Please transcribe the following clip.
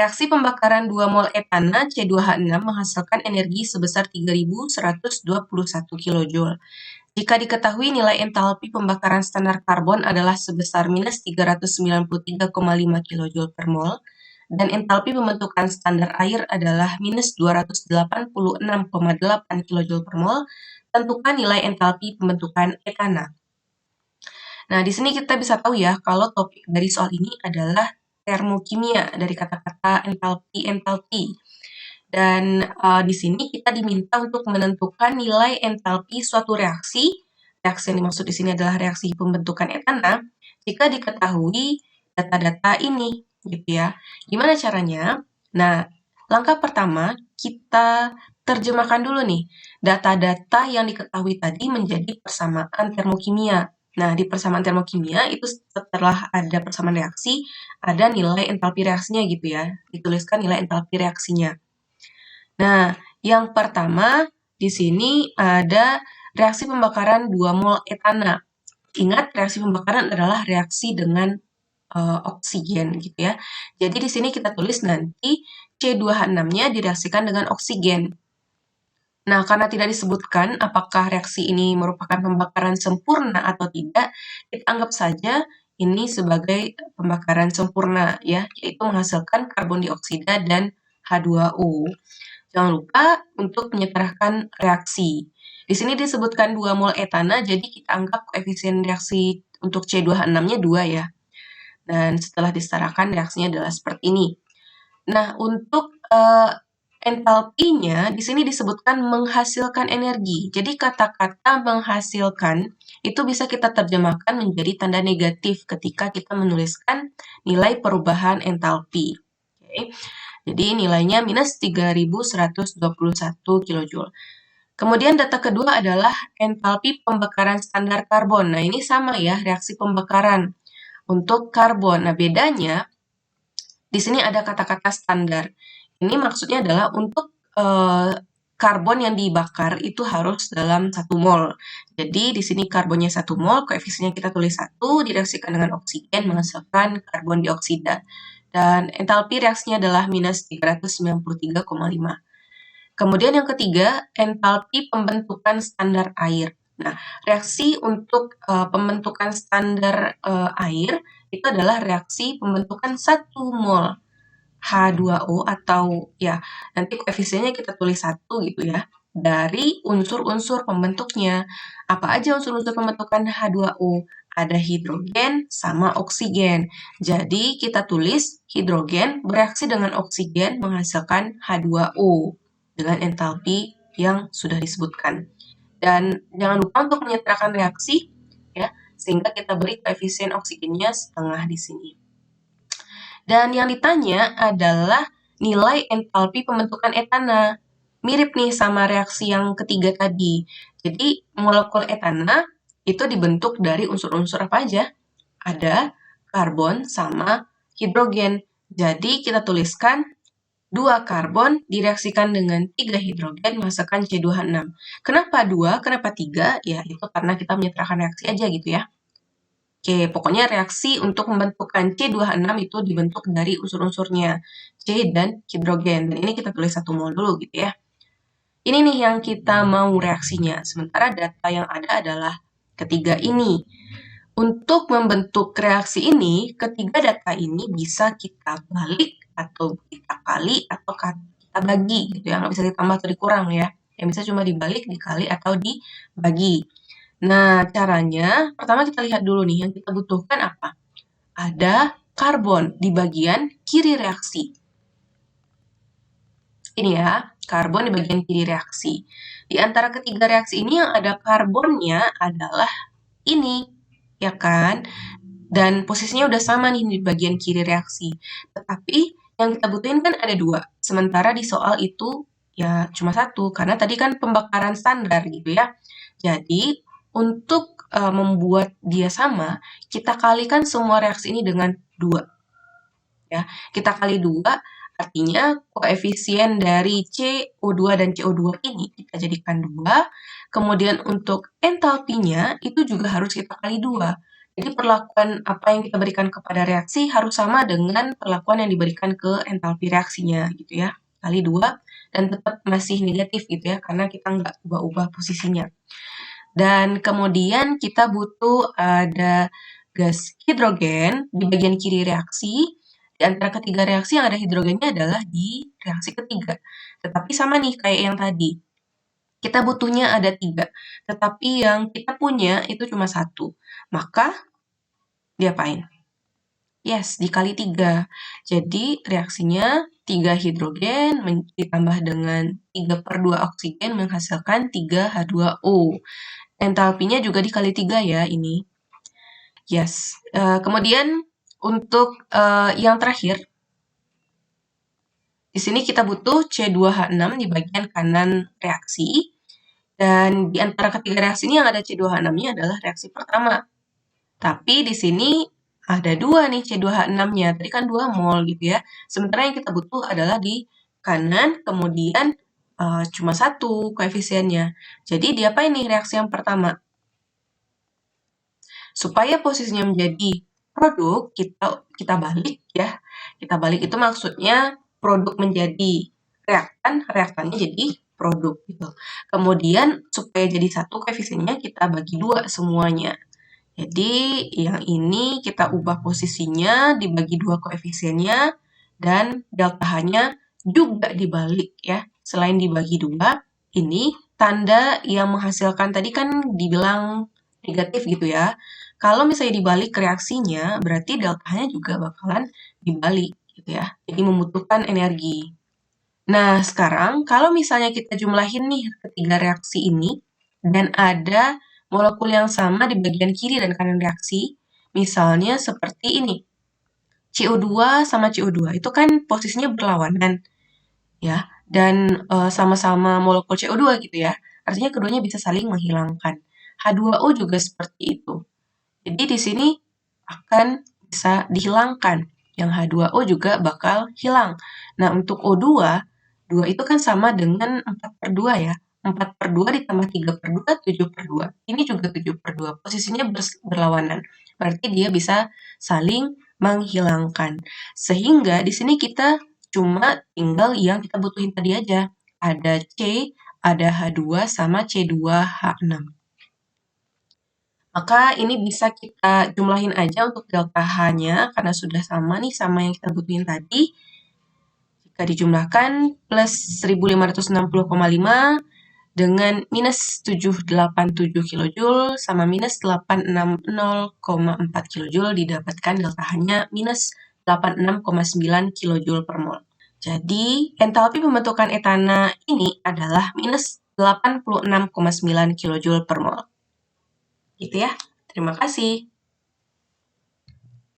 reaksi pembakaran 2 mol etana C2H6 menghasilkan energi sebesar 3.121 kJ. Jika diketahui nilai entalpi pembakaran standar karbon adalah sebesar minus 393,5 kJ per mol, dan entalpi pembentukan standar air adalah minus 286,8 kJ per mol, tentukan nilai entalpi pembentukan etana. Nah, di sini kita bisa tahu ya, kalau topik dari soal ini adalah termokimia dari kata-kata entalpi. Dan di sini kita diminta untuk menentukan nilai entalpi suatu reaksi. Reaksi yang dimaksud di sini adalah reaksi pembentukan etana jika diketahui data-data ini, gitu ya. Gimana caranya? Nah, langkah pertama kita terjemahkan dulu nih data-data yang diketahui tadi menjadi persamaan termokimia. Nah, di persamaan termokimia itu setelah ada persamaan reaksi, ada nilai entalpi reaksinya gitu ya. Dituliskan nilai entalpi reaksinya. Nah, yang pertama di sini ada reaksi pembakaran 2 mol etana. Ingat, reaksi pembakaran adalah reaksi dengan oksigen gitu ya. Jadi di sini kita tulis nanti C2H6-nya direaksikan dengan oksigen. Nah, karena tidak disebutkan apakah reaksi ini merupakan pembakaran sempurna atau tidak, kita anggap saja ini sebagai pembakaran sempurna ya, yaitu menghasilkan karbon dioksida dan H2O. Jangan lupa untuk menyetarakan reaksi. Di sini disebutkan 2 mol etana, jadi kita anggap koefisien reaksi untuk C2H6-nya 2 ya. Dan setelah disetarakan, reaksinya adalah seperti ini. Nah, untuk entalpinya, di sini disebutkan menghasilkan energi. Jadi kata-kata menghasilkan itu bisa kita terjemahkan menjadi tanda negatif ketika kita menuliskan nilai perubahan entalpi. Oke. Jadi nilainya minus 3.121 kJ. Kemudian data kedua adalah entalpi pembakaran standar karbon. Nah, ini sama ya, reaksi pembakaran untuk karbon. Nah, bedanya di sini ada kata-kata standar. Ini maksudnya adalah untuk karbon yang dibakar itu harus dalam 1 mol. Jadi di sini karbonnya 1 mol, koefisiennya kita tulis 1, direaksikan dengan oksigen menghasilkan karbon dioksida. Dan entalpi reaksinya adalah minus 393,5. Kemudian yang ketiga, entalpi pembentukan standar air. Nah, reaksi untuk pembentukan standar air itu adalah reaksi pembentukan 1 mol H2O atau ya nanti koefisiennya kita tulis 1 gitu ya, dari unsur-unsur pembentuknya. Apa aja unsur-unsur pembentukan H2O? Ada hidrogen sama oksigen. Jadi kita tulis hidrogen bereaksi dengan oksigen menghasilkan H2O dengan entalpi yang sudah disebutkan. Dan jangan lupa untuk menyetarakan reaksi ya, sehingga kita beri koefisien oksigennya setengah di sini. Dan yang ditanya adalah nilai entalpi pembentukan etana. Mirip nih sama reaksi yang ketiga tadi. Jadi molekul etana itu dibentuk dari unsur-unsur apa aja? Ada karbon sama hidrogen. Jadi kita tuliskan 2 karbon direaksikan dengan 3 hidrogen menghasilkan C2H6. Kenapa 2? Kenapa 3? Ya, itu karena kita menyetarakan reaksi aja gitu ya. Oke, pokoknya reaksi untuk pembentukan C2H6 itu dibentuk dari unsur-unsurnya C dan hidrogen. Dan ini kita tulis 1 mol dulu gitu ya. Ini nih yang kita mau reaksinya. Sementara data yang ada adalah ketiga ini. Untuk membentuk reaksi ini, ketiga data ini bisa kita balik atau kita kali atau kita bagi gitu ya. Nggak bisa ditambah atau dikurang ya. Yang bisa cuma dibalik, dikali, atau dibagi. Nah, caranya pertama kita lihat dulu nih yang kita butuhkan apa. Ada karbon di bagian kiri reaksi. Ini ya, karbon di bagian kiri reaksi. Di antara ketiga reaksi ini yang ada karbonnya adalah ini, ya kan? Dan posisinya udah sama nih di bagian kiri reaksi. Tetapi yang kita butuhin kan ada 2. Sementara di soal itu ya cuma 1, karena tadi kan pembakaran standar gitu ya. Jadi untuk membuat dia sama, kita kalikan semua reaksi ini dengan 2. Ya, kita kali 2, artinya koefisien dari CO2 dan CO2 ini kita jadikan 2. Kemudian untuk entalpinya itu juga harus kita kali 2. Jadi perlakuan apa yang kita berikan kepada reaksi harus sama dengan perlakuan yang diberikan ke entalpi reaksinya gitu ya. Kali 2 dan tetap masih negatif gitu ya, karena kita nggak ubah-ubah posisinya. Dan kemudian kita butuh ada gas hidrogen di bagian kiri reaksi. Di antara ketiga reaksi yang ada hidrogennya adalah di reaksi ketiga. Tetapi sama nih kayak yang tadi. Kita butuhnya ada 3, tetapi yang kita punya itu cuma 1. Maka diapain? Yes, dikali 3. Jadi reaksinya 3 hidrogen ditambah dengan 3/2 oksigen menghasilkan 3H2O. Entalpinya juga dikali 3 ya ini. Yes. Kemudian untuk yang terakhir, di sini kita butuh C2H6 di bagian kanan reaksi. Dan di antara ketiga reaksi ini yang ada C2H6-nya adalah reaksi pertama. Tapi di sini ada 2 nih C2H6-nya. Tadi kan 2 mol gitu ya. Sementara yang kita butuh adalah di kanan, kemudian cuma 1 koefisiennya. Jadi diapain nih reaksi yang pertama? Supaya posisinya menjadi produk, kita balik ya. Kita balik itu maksudnya produk menjadi reaktan, reaktannya jadi produk gitu. Kemudian supaya jadi 1 koefisiennya kita bagi 2 semuanya. Jadi yang ini kita ubah posisinya dibagi 2 koefisiennya dan delta H-nya juga dibalik ya. Selain dibagi 2, ini tanda yang menghasilkan tadi kan dibilang negatif gitu ya. Kalau misalnya dibalik reaksinya, berarti delta H-nya juga bakalan dibalik gitu ya. Jadi membutuhkan energi. Nah, sekarang kalau misalnya kita jumlahin nih ketiga reaksi ini, dan ada molekul yang sama di bagian kiri dan kanan reaksi, misalnya seperti ini. CO2 sama CO2, itu kan posisinya berlawanan, ya, dan sama-sama molekul CO2 gitu ya. Artinya keduanya bisa saling menghilangkan. H2O juga seperti itu. Jadi di sini akan bisa dihilangkan. Yang H2O juga bakal hilang. Nah, untuk O2, 2 itu kan sama dengan 4/2 ya. 4/2 ditambah 3/2, 7/2. Ini juga 7/2. Posisinya berlawanan. Berarti dia bisa saling menghilangkan. Sehingga di sini kita cuma tinggal yang kita butuhin tadi aja. Ada C, ada H2, sama C2H6. Maka ini bisa kita jumlahin aja untuk delta H-nya, karena sudah sama nih sama yang kita butuhin tadi. Jika dijumlahkan, plus 1560,5 dengan minus 787 kJ sama minus 860,4 kJ didapatkan delta H-nya minus 86,9 kJ per mol. Jadi, entalpi pembentukan etana ini adalah minus 86,9 kJ per mol. Gitu ya. Terima kasih.